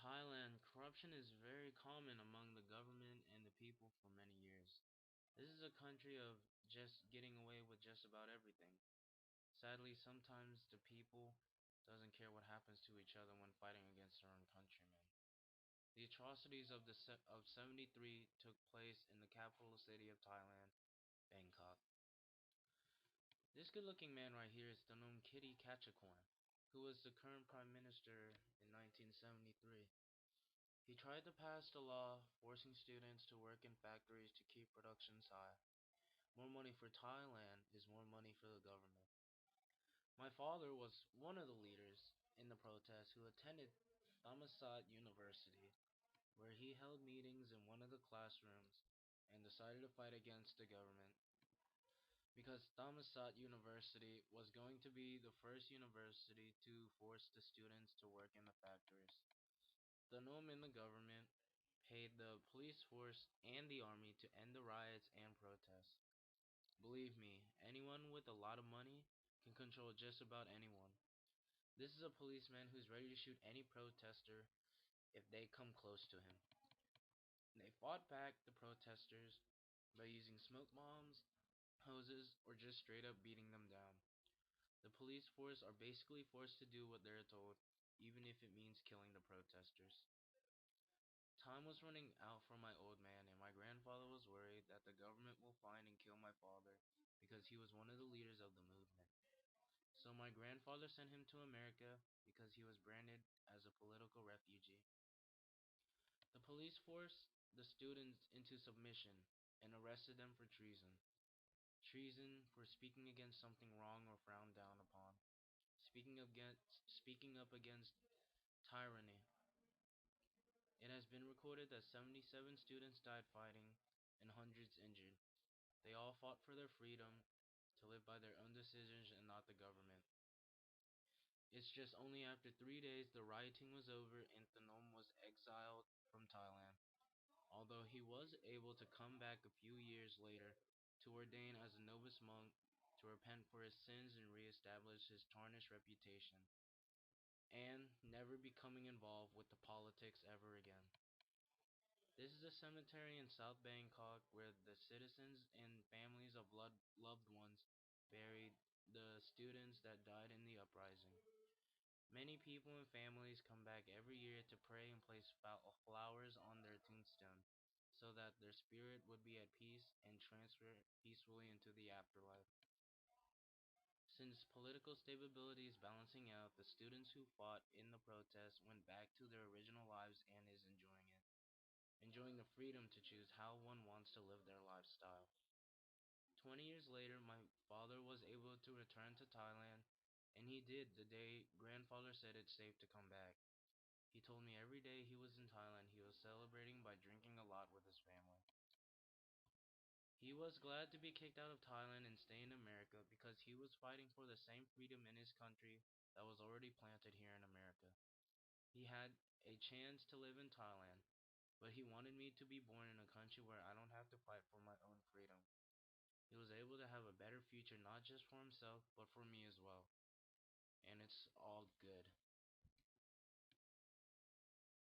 Thailand, corruption is very common among the government and the people for many years. This is a country of just getting away with just about everything. Sadly, sometimes the people doesn't care what happens to each other when fighting against their own countrymen. The atrocities of 73 took place in the capital city of Thailand, Bangkok. This good-looking man right here is Danom Kitty Kachakorn, who was the current prime minister in 1973. He tried to pass the law forcing students to work in factories to keep productions high. More money for Thailand is more money for the government. My father was one of the leaders in the protest who attended Thammasat University, where he held meetings in one of the classrooms and decided to fight against the government because Thammasat University was going to be the first university to force the students to work in the factories. The Nom in the government paid the police force and the army to end the riots and protests. Believe me, anyone with a lot of money can control just about anyone. This is a policeman who's ready to shoot any protester if they come close to him. They fought back the protesters by using smoke bombs, hoses, or just straight up beating them down. The police force are basically forced to do what they're told, even if it means killing the protesters. Time was running out for my old man, and my grandfather was worried that the government will find and kill my father because he was one of the leaders of the movement. So my grandfather sent him to America because he was branded as a political refugee. The police forced the students into submission and arrested them for treason. Treason for speaking against something wrong or frowned down upon. Speaking up against tyranny. It has been recorded that 77 students died fighting and hundreds injured. They all fought for their freedom to live by their own decisions and not the government. It's just only after 3 days the rioting was over and Thanom was exiled from Thailand, although he was able to come back a few years later to ordain as a novice monk to repent for his sins and re-establish his tarnished reputation, and never becoming involved with the politics ever again. This is a cemetery in South Bangkok where the citizens and families of loved ones buried the students that died in the uprising. Many people and families come back every year to pray and place flowers on their tombstone so that their spirit would be at peace and transfer peacefully into the afterlife. Since political stability is balancing out, the students who fought in the protest went back to their original lives and is enjoying it, enjoying the freedom to choose how one wants to live their lifestyle. 20 years later, my father was able to return to Thailand, and he did the day grandfather said it's safe to come back. He told me every day he was in Thailand he was celebrating by drinking a lot with his family. He was glad to be kicked out of Thailand and stay in America because he was fighting for the same freedom in his country that was already planted here in America. He had a chance to live in Thailand, but he wanted me to be born in a country where I don't have to fight for my own freedom. He was able to have a better future not just for himself, but for me as well. And it's all good.